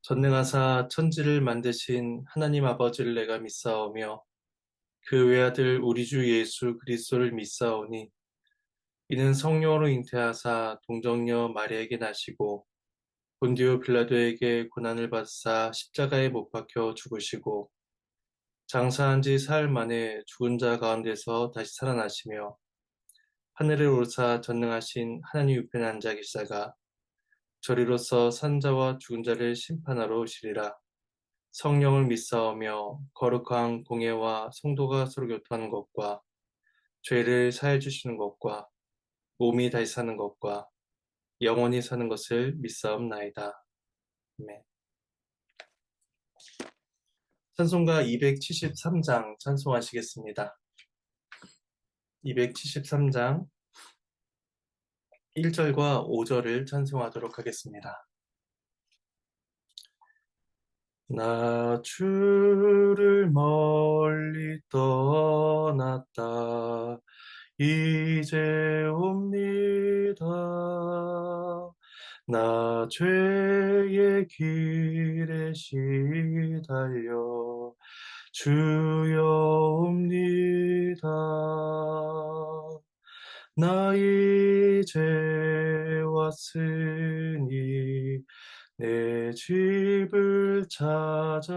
전능하사 천지를 만드신 하나님 아버지를 내가 믿사오며 그 외아들 우리 주 예수 그리스도를 믿사오니 이는 성령으로 잉태하사 동정녀 마리아에게 나시고 본디오 빌라도에게 고난을 받사 십자가에 못 박혀 죽으시고 장사한 지 사흘 만에 죽은 자 가운데서 다시 살아나시며 하늘에 오르사 전능하신 하나님 우편에 앉아 계시다가 저리로서 산자와 죽은 자를 심판하러 오시리라. 성령을 믿사오며 거룩한 공예와 성도가 서로 교통하는 것과 죄를 사해 주시는 것과 몸이 다시 사는 것과 영원히 사는 것을 믿사옵나이다. 아멘. 찬송가 273장 찬송하시겠습니다. 273장 1절과 5절을 찬송하도록 하겠습니다. 나 주를 멀리 떠났다 이제 옵니다. 나 죄의 길에 시달려 주여 옵니다. 나 이제 왔으니 내 집을 찾아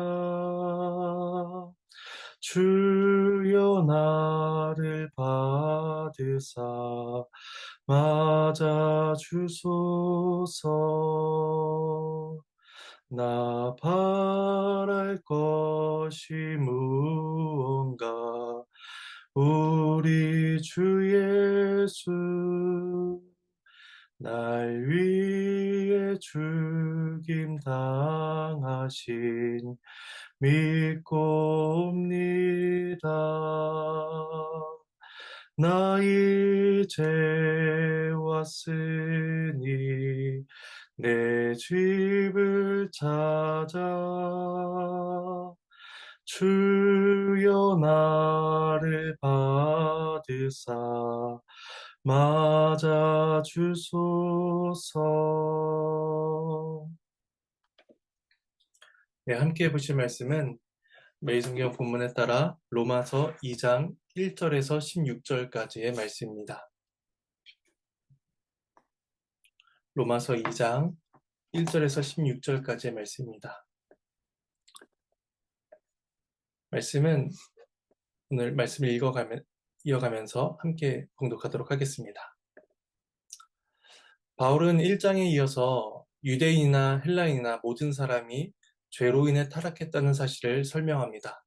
주여 나를 받으사 맞아 주소서. 나 바랄 것이 무언가 우리 주 예수 날 위해 죽임 당하신 믿고 옵니다. 나 이제 왔으니 내 집을 찾아 주여 나를 받으사 맞아 주소서. 네, 함께 보실 말씀은 매일 성경 본문에 따라 로마서 2장 1절에서 16절까지의 말씀입니다. 로마서 2장 1절에서 16절까지의 말씀입니다. 말씀은 오늘 말씀을 이어가면서 함께 봉독하도록 하겠습니다. 바울은 1장에 이어서 유대인이나 헬라인이나 모든 사람이 죄로 인해 타락했다는 사실을 설명합니다.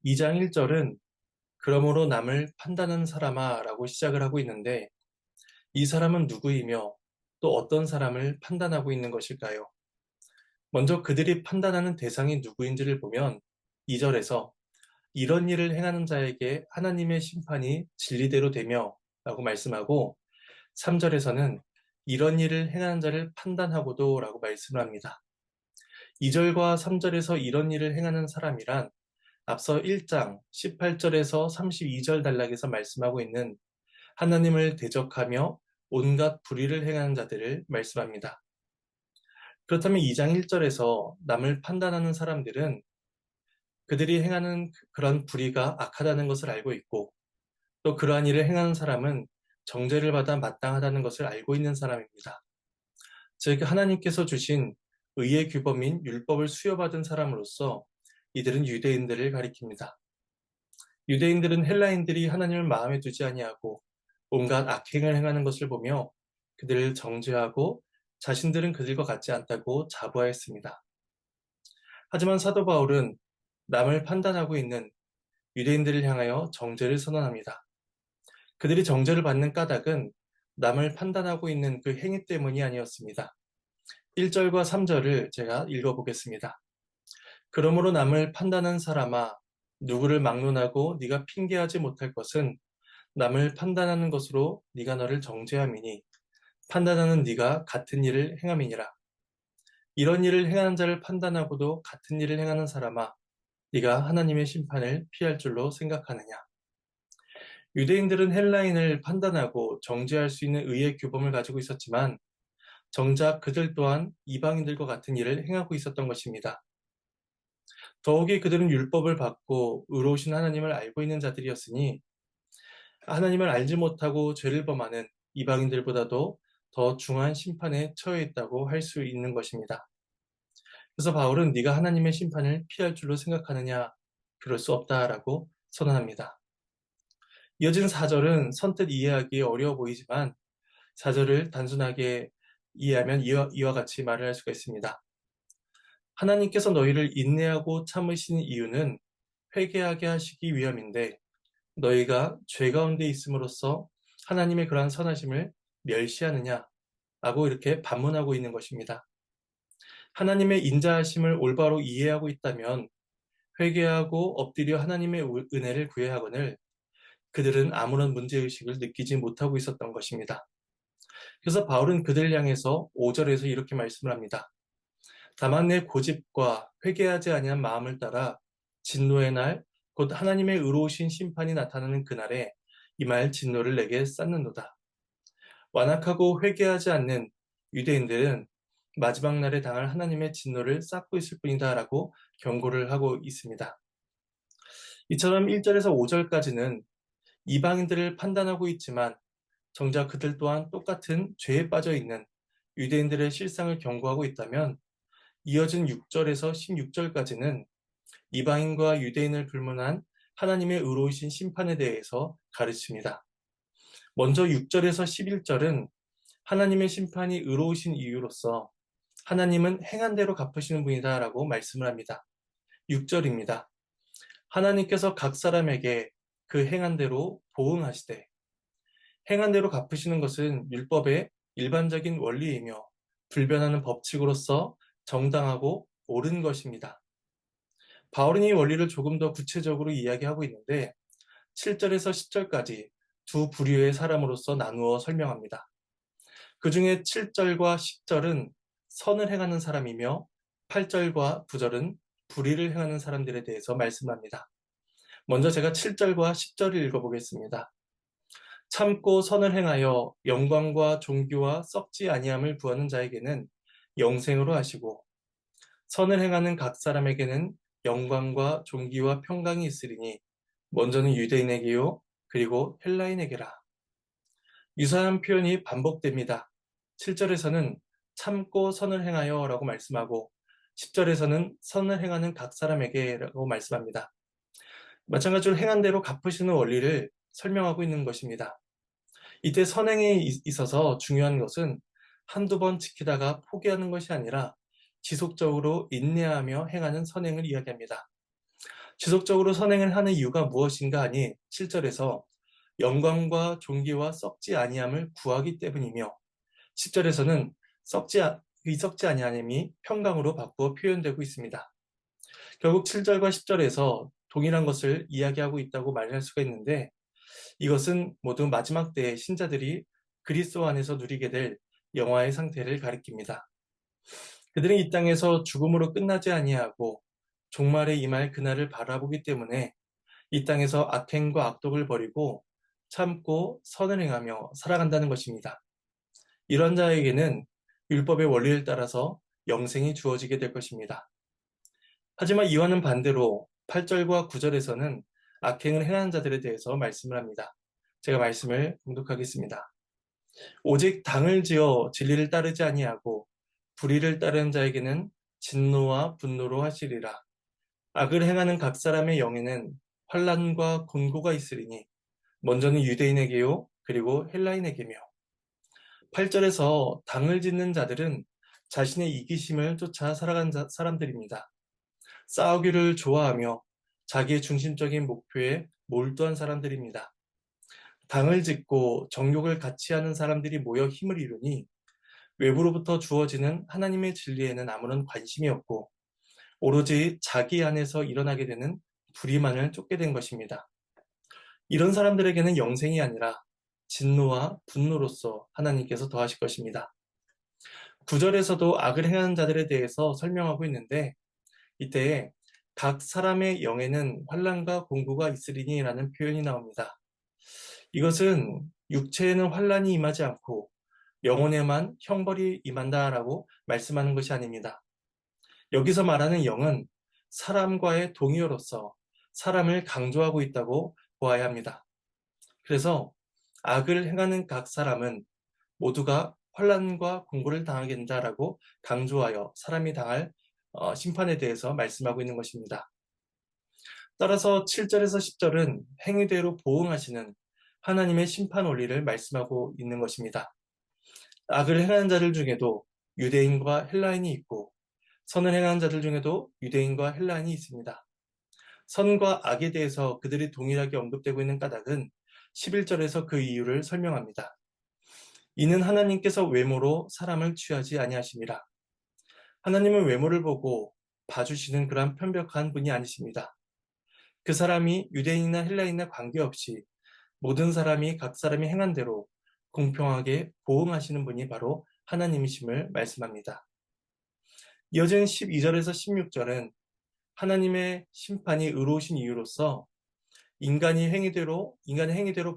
2장 1절은 그러므로 남을 판단하는 사람아 라고 시작을 하고 있는데 이 사람은 누구이며 또 어떤 사람을 판단하고 있는 것일까요? 먼저 그들이 판단하는 대상이 누구인지를 보면 2절에서 이런 일을 행하는 자에게 하나님의 심판이 진리대로 되며 라고 말씀하고 3절에서는 이런 일을 행하는 자를 판단하고도 라고 말씀을 합니다. 2절과 3절에서 이런 일을 행하는 사람이란 앞서 1장 18절에서 32절 단락에서 말씀하고 있는 하나님을 대적하며 온갖 불의를 행하는 자들을 말씀합니다. 그렇다면 2장 1절에서 남을 판단하는 사람들은 그들이 행하는 그런 불의가 악하다는 것을 알고 있고 또 그러한 일을 행하는 사람은 정죄를 받아 마땅하다는 것을 알고 있는 사람입니다. 즉 하나님께서 주신 의의 규범인 율법을 수여받은 사람으로서 이들은 유대인들을 가리킵니다. 유대인들은 헬라인들이 하나님을 마음에 두지 아니하고 온갖 악행을 행하는 것을 보며 그들을 정죄하고 자신들은 그들과 같지 않다고 자부하였습니다. 하지만 사도 바울은 남을 판단하고 있는 유대인들을 향하여 정죄를 선언합니다. 그들이 정죄를 받는 까닭은 남을 판단하고 있는 그 행위 때문이 아니었습니다. 1절과 3절을 제가 읽어보겠습니다. 그러므로 남을 판단한 사람아 누구를 막론하고 네가 핑계하지 못할 것은 남을 판단하는 것으로 네가 너를 정죄함이니 판단하는 네가 같은 일을 행함이니라. 이런 일을 행하는 자를 판단하고도 같은 일을 행하는 사람아 네가 하나님의 심판을 피할 줄로 생각하느냐. 유대인들은 헬라인을 판단하고 정죄할 수 있는 의의 규범을 가지고 있었지만 정작 그들 또한 이방인들과 같은 일을 행하고 있었던 것입니다. 더욱이 그들은 율법을 받고 의로우신 하나님을 알고 있는 자들이었으니 하나님을 알지 못하고 죄를 범하는 이방인들보다도 더 중한 심판에 처해 있다고 할 수 있는 것입니다. 그래서 바울은 네가 하나님의 심판을 피할 줄로 생각하느냐? 그럴 수 없다라고 선언합니다. 이어진 4절은 선뜻 이해하기 어려워 보이지만 4절을 단순하게 이해하면 이와 같이 말을 할 수가 있습니다. 하나님께서 너희를 인내하고 참으시는 이유는 회개하게 하시기 위함인데 너희가 죄 가운데 있음으로써 하나님의 그러한 선하심을 멸시하느냐? 라고 이렇게 반문하고 있는 것입니다. 하나님의 인자하심을 올바로 이해하고 있다면 회개하고 엎드려 하나님의 은혜를 구해야 하거늘 그들은 아무런 문제의식을 느끼지 못하고 있었던 것입니다. 그래서 바울은 그들을 향해서 5절에서 이렇게 말씀을 합니다. 다만 내 고집과 회개하지 아니한 마음을 따라 진노의 날, 곧 하나님의 의로우신 심판이 나타나는 그날에 이 말 진노를 내게 쌓는도다. 완악하고 회개하지 않는 유대인들은 마지막 날에 당할 하나님의 진노를 쌓고 있을 뿐이다 라고 경고를 하고 있습니다. 이처럼 1절에서 5절까지는 이방인들을 판단하고 있지만 정작 그들 또한 똑같은 죄에 빠져 있는 유대인들의 실상을 경고하고 있다면 이어진 6절에서 16절까지는 이방인과 유대인을 불문한 하나님의 의로우신 심판에 대해서 가르칩니다. 먼저 6절에서 11절은 하나님의 심판이 의로우신 이유로서 하나님은 행한 대로 갚으시는 분이다 라고 말씀을 합니다. 6절입니다. 하나님께서 각 사람에게 그 행한 대로 보응하시되 행한 대로 갚으시는 것은 율법의 일반적인 원리이며 불변하는 법칙으로서 정당하고 옳은 것입니다. 바울은 이 원리를 조금 더 구체적으로 이야기하고 있는데 7절에서 10절까지 두 부류의 사람으로서 나누어 설명합니다. 그 중에 7절과 10절은 선을 행하는 사람이며 8절과 9절은 불의를 행하는 사람들에 대해서 말씀합니다. 먼저 제가 7절과 10절을 읽어보겠습니다. 참고 선을 행하여 영광과 존귀와 썩지 아니함을 구하는 자에게는 영생으로 하시고 선을 행하는 각 사람에게는 영광과 존귀와 평강이 있으리니 먼저는 유대인에게요 그리고 헬라인에게라. 유사한 표현이 반복됩니다. 7절에서는 참고 선을 행하여 라고 말씀하고 10절에서는 선을 행하는 각 사람에게 라고 말씀합니다. 마찬가지로 행한 대로 갚으시는 원리를 설명하고 있는 것입니다. 이때 선행에 있어서 중요한 것은 한두 번 지키다가 포기하는 것이 아니라 지속적으로 인내하며 행하는 선행을 이야기합니다. 지속적으로 선행을 하는 이유가 무엇인가 하니 7절에서 영광과 존귀와 썩지 아니함을 구하기 때문이며 10절에서는 썩지 아니함이 평강으로 바꾸어 표현되고 있습니다. 결국 7절과 10절에서 동일한 것을 이야기하고 있다고 말할 수가 있는데 이것은 모두 마지막 때의 신자들이 그리스도 안에서 누리게 될 영화의 상태를 가리킵니다. 그들은 이 땅에서 죽음으로 끝나지 아니하고 종말에 임할 그날을 바라보기 때문에 이 땅에서 악행과 악독을 버리고 참고 선을 행하며 살아간다는 것입니다. 이런 자에게는 율법의 원리를 따라서 영생이 주어지게 될 것입니다. 하지만 이와는 반대로 8절과 9절에서는 악행을 행하는 자들에 대해서 말씀을 합니다. 제가 말씀을 봉독하겠습니다. 오직 당을 지어 진리를 따르지 아니하고 불의를 따르는 자에게는 진노와 분노로 하시리라. 악을 행하는 각 사람의 영에는 환난과 곤고가 있으리니 먼저는 유대인에게요 그리고 헬라인에게며 8절에서 당을 짓는 자들은 자신의 이기심을 쫓아 살아간 사람들입니다. 싸우기를 좋아하며 자기의 중심적인 목표에 몰두한 사람들입니다. 당을 짓고 정욕을 같이 하는 사람들이 모여 힘을 이루니 외부로부터 주어지는 하나님의 진리에는 아무런 관심이 없고 오로지 자기 안에서 일어나게 되는 불의만을 쫓게 된 것입니다. 이런 사람들에게는 영생이 아니라 진노와 분노로서 하나님께서 더하실 것입니다. 9절에서도 악을 행하는 자들에 대해서 설명하고 있는데 이때 각 사람의 영에는 환난과 공고가 있으리니 라는 표현이 나옵니다. 이것은 육체에는 환난이 임하지 않고 영혼에만 형벌이 임한다라고 말씀하는 것이 아닙니다. 여기서 말하는 영은 사람과의 동의어로서 사람을 강조하고 있다고 보아야 합니다. 그래서 악을 행하는 각 사람은 모두가 환난과 공고를 당하게 된다라고 강조하여 사람이 당할 심판에 대해서 말씀하고 있는 것입니다. 따라서 7절에서 10절은 행위대로 보응하시는 하나님의 심판 원리를 말씀하고 있는 것입니다. 악을 행하는 자들 중에도 유대인과 헬라인이 있고 선을 행하는 자들 중에도 유대인과 헬라인이 있습니다. 선과 악에 대해서 그들이 동일하게 언급되고 있는 까닭은 11절에서 그 이유를 설명합니다. 이는 하나님께서 외모로 사람을 취하지 아니하심이라. 하나님은 외모를 보고 봐주시는 그러한 편벽한 분이 아니십니다. 그 사람이 유대인이나 헬라인이나 관계없이 모든 사람이 각 사람이 행한 대로 공평하게 보응하시는 분이 바로 하나님이심을 말씀합니다. 이어진 12절에서 16절은 하나님의 심판이 의로우신 이유로서 인간의 행위대로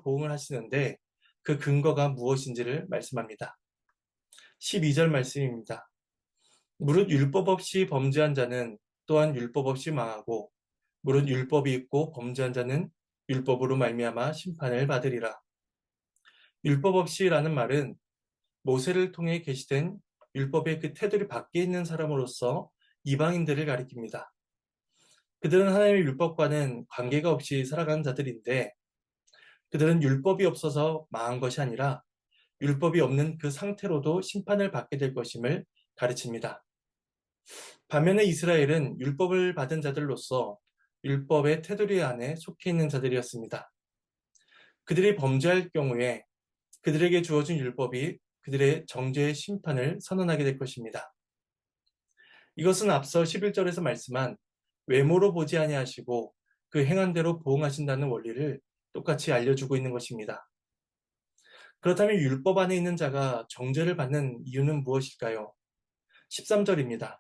보응을 하시는데 그 근거가 무엇인지를 말씀합니다. 12절 말씀입니다. 무릇 율법 없이 범죄한 자는 또한 율법 없이 망하고 무릇 율법이 있고 범죄한 자는 율법으로 말미암아 심판을 받으리라. 율법 없이라는 말은 모세를 통해 계시된 율법의 그 테두리 밖에 있는 사람으로서 이방인들을 가리킵니다. 그들은 하나님의 율법과는 관계가 없이 살아가는 자들인데 그들은 율법이 없어서 망한 것이 아니라 율법이 없는 그 상태로도 심판을 받게 될 것임을 가르칩니다. 반면에 이스라엘은 율법을 받은 자들로서 율법의 테두리 안에 속해 있는 자들이었습니다. 그들이 범죄할 경우에 그들에게 주어진 율법이 그들의 정죄의 심판을 선언하게 될 것입니다. 이것은 앞서 11절에서 말씀한 외모로 보지 아니하시고 그 행한 대로 보응하신다는 원리를 똑같이 알려주고 있는 것입니다. 그렇다면 율법 안에 있는 자가 정죄를 받는 이유는 무엇일까요? 13절입니다.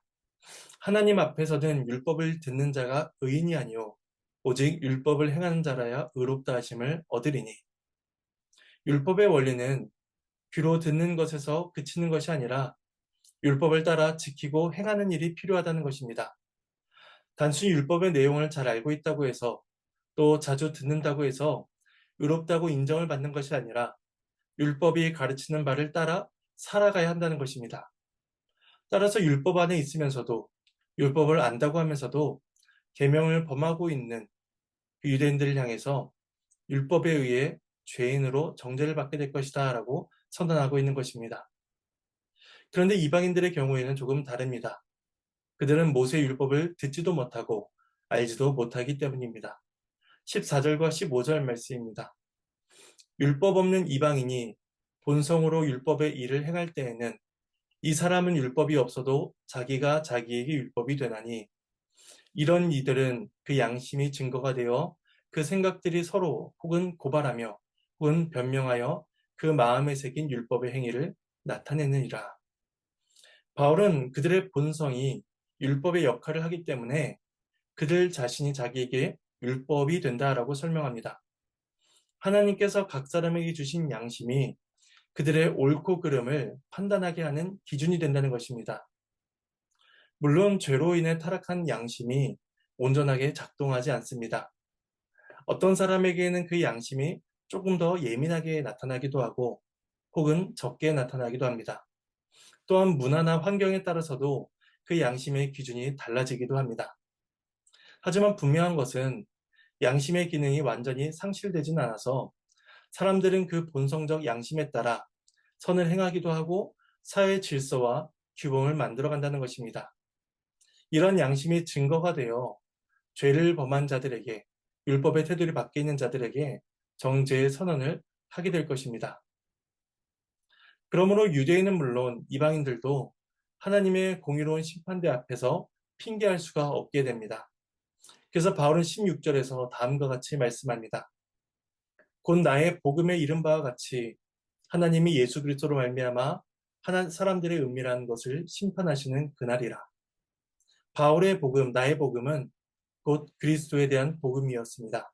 하나님 앞에서는 율법을 듣는 자가 의인이 아니요 오직 율법을 행하는 자라야 의롭다 하심을 얻으리니. 율법의 원리는 귀로 듣는 것에서 그치는 것이 아니라 율법을 따라 지키고 행하는 일이 필요하다는 것입니다. 단순히 율법의 내용을 잘 알고 있다고 해서 또 자주 듣는다고 해서 의롭다고 인정을 받는 것이 아니라 율법이 가르치는 바를 따라 살아가야 한다는 것입니다. 따라서 율법 안에 있으면서도 율법을 안다고 하면서도 계명을 범하고 있는 유대인들을 향해서 율법에 의해 죄인으로 정죄를 받게 될 것이다 라고 선언하고 있는 것입니다. 그런데 이방인들의 경우에는 조금 다릅니다. 그들은 모세 율법을 듣지도 못하고 알지도 못하기 때문입니다. 14절과 15절 말씀입니다. 율법 없는 이방인이 본성으로 율법의 일을 행할 때에는 이 사람은 율법이 없어도 자기가 자기에게 율법이 되나니 이런 이들은 그 양심이 증거가 되어 그 생각들이 서로 혹은 고발하며 혹은 변명하여 그 마음에 새긴 율법의 행위를 나타내느니라. 바울은 그들의 본성이 율법의 역할을 하기 때문에 그들 자신이 자기에게 율법이 된다라고 설명합니다. 하나님께서 각 사람에게 주신 양심이 그들의 옳고 그름을 판단하게 하는 기준이 된다는 것입니다. 물론 죄로 인해 타락한 양심이 온전하게 작동하지 않습니다. 어떤 사람에게는 그 양심이 조금 더 예민하게 나타나기도 하고 혹은 적게 나타나기도 합니다. 또한 문화나 환경에 따라서도 그 양심의 기준이 달라지기도 합니다. 하지만 분명한 것은 양심의 기능이 완전히 상실되지는 않아서 사람들은 그 본성적 양심에 따라 선을 행하기도 하고 사회 질서와 규범을 만들어 간다는 것입니다. 이런 양심이 증거가 되어 죄를 범한 자들에게 율법의 테두리 밖에 있는 자들에게 정죄의 선언을 하게 될 것입니다. 그러므로 유대인은 물론 이방인들도 하나님의 공의로운 심판대 앞에서 핑계할 수가 없게 됩니다. 그래서 바울은 16절에서 다음과 같이 말씀합니다. 곧 나의 복음에 이른 바와 같이 하나님이 예수 그리스도로 말미암아 사람들의 은밀한 것을 심판하시는 그날이라. 바울의 복음, 나의 복음은 곧 그리스도에 대한 복음이었습니다.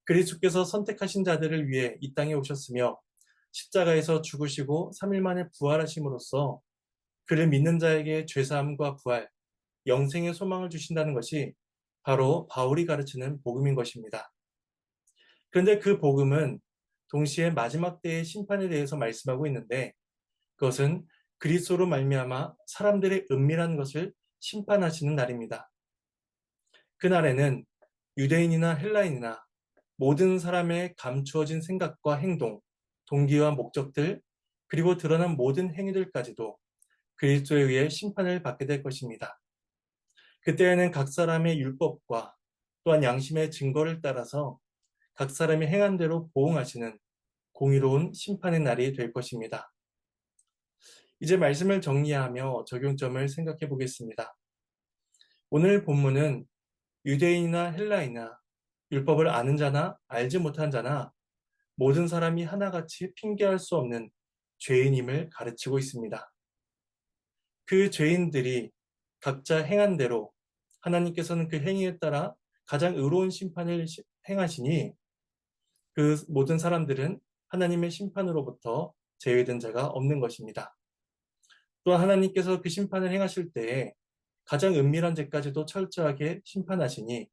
그리스도께서 선택하신 자들을 위해 이 땅에 오셨으며 십자가에서 죽으시고 3일 만에 부활하심으로써 그를 믿는 자에게 죄사함과 부활, 영생의 소망을 주신다는 것이 바로 바울이 가르치는 복음인 것입니다. 그런데 그 복음은 동시에 마지막 때의 심판에 대해서 말씀하고 있는데 그것은 그리스도로 말미암아 사람들의 은밀한 것을 심판하시는 날입니다. 그날에는 유대인이나 헬라인이나 모든 사람의 감추어진 생각과 행동, 동기와 목적들, 그리고 드러난 모든 행위들까지도 그리스도에 의해 심판을 받게 될 것입니다. 그때에는 각 사람의 율법과 또한 양심의 증거를 따라서 각 사람이 행한 대로 보응하시는 공의로운 심판의 날이 될 것입니다. 이제 말씀을 정리하며 적용점을 생각해 보겠습니다. 오늘 본문은 유대인이나 헬라이나 율법을 아는 자나 알지 못한 자나 모든 사람이 하나같이 핑계할 수 없는 죄인임을 가르치고 있습니다. 그 죄인들이 각자 행한 대로 하나님께서는 그 행위에 따라 가장 의로운 심판을 행하시니 그 모든 사람들은 하나님의 심판으로부터 제외된 자가 없는 것입니다. 또한 하나님께서 그 심판을 행하실 때에 가장 은밀한 죄까지도 철저하게 심판하시니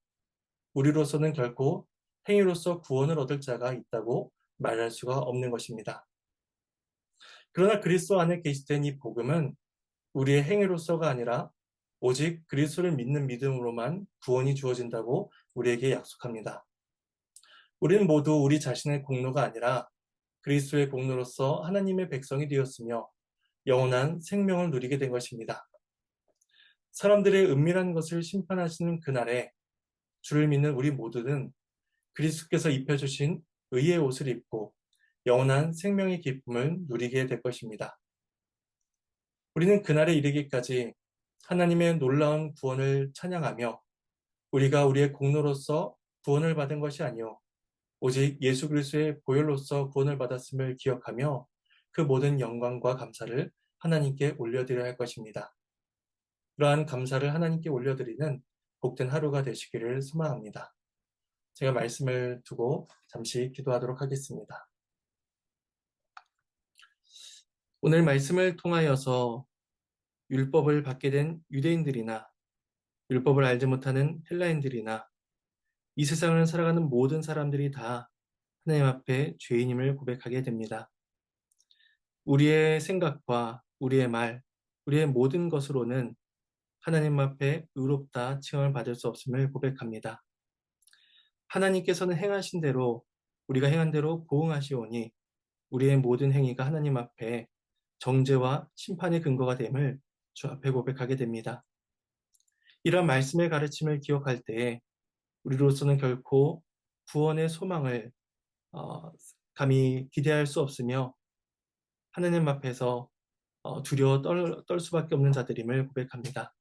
우리로서는 결코 행위로서 구원을 얻을 자가 있다고 말할 수가 없는 것입니다. 그러나 그리스도 안에 계시된 이 복음은 우리의 행위로서가 아니라 오직 그리스도를 믿는 믿음으로만 구원이 주어진다고 우리에게 약속합니다. 우리는 모두 우리 자신의 공로가 아니라 그리스도의 공로로서 하나님의 백성이 되었으며 영원한 생명을 누리게 된 것입니다. 사람들의 은밀한 것을 심판하시는 그날에 주를 믿는 우리 모두는 그리스도께서 입혀주신 의의 옷을 입고 영원한 생명의 기쁨을 누리게 될 것입니다. 우리는 그날에 이르기까지 하나님의 놀라운 구원을 찬양하며 우리가 우리의 공로로서 구원을 받은 것이 아니요 오직 예수 그리스도의 보혈로서 구원을 받았음을 기억하며 그 모든 영광과 감사를 하나님께 올려드려야 할 것입니다. 그러한 감사를 하나님께 올려드리는 복된 하루가 되시기를 소망합니다. 제가 말씀을 두고 잠시 기도하도록 하겠습니다. 오늘 말씀을 통하여서 율법을 받게 된 유대인들이나 율법을 알지 못하는 헬라인들이나 이 세상을 살아가는 모든 사람들이 다 하나님 앞에 죄인임을 고백하게 됩니다. 우리의 생각과 우리의 말, 우리의 모든 것으로는 하나님 앞에 의롭다 칭함을 받을 수 없음을 고백합니다. 하나님께서는 행하신 대로 우리가 행한 대로 보응하시오니 우리의 모든 행위가 하나님 앞에 정죄와 심판의 근거가 됨을 주 앞에 고백하게 됩니다. 이런 말씀의 가르침을 기억할 때에 우리로서는 결코 구원의 소망을 감히 기대할 수 없으며 하나님 앞에서 두려워 떨 수밖에 없는 자들임을 고백합니다.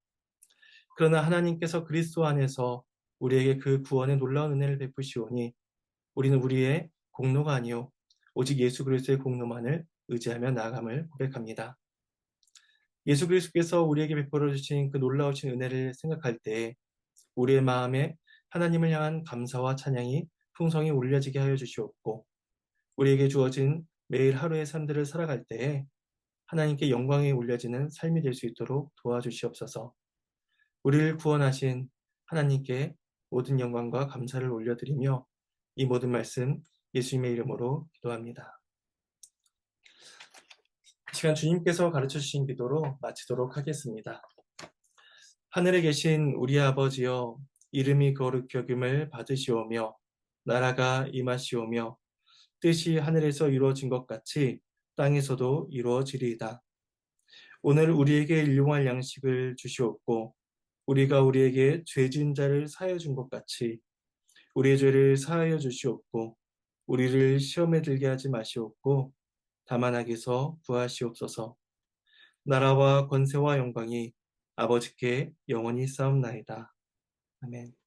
그러나 하나님께서 그리스도 안에서 우리에게 그 구원의 놀라운 은혜를 베푸시오니 우리는 우리의 공로가 아니요 오직 예수 그리스도의 공로만을 의지하며 나아감을 고백합니다. 예수 그리스도께서 우리에게 베풀어 주신 그 놀라우신 은혜를 생각할 때 우리의 마음에 하나님을 향한 감사와 찬양이 풍성히 올려지게 하여 주시옵고 우리에게 주어진 매일 하루의 삶들을 살아갈 때에 하나님께 영광이 올려지는 삶이 될 수 있도록 도와주시옵소서. 우리를 구원하신 하나님께 모든 영광과 감사를 올려드리며 이 모든 말씀 예수님의 이름으로 기도합니다. 이 시간 주님께서 가르쳐 주신 기도로 마치도록 하겠습니다. 하늘에 계신 우리 아버지여 이름이 거룩히 여김을 받으시오며 나라가 임하시오며 뜻이 하늘에서 이루어진 것 같이 땅에서도 이루어지리이다. 오늘 우리에게 일용할 양식을 주시옵고 우리가 우리에게 죄 지은 자를 사하여 준 것 같이 우리의 죄를 사하여 주시옵고 우리를 시험에 들게 하지 마시옵고 다만 악에서 구하시옵소서. 나라와 권세와 영광이 아버지께 영원히 싸움나이다. 아멘.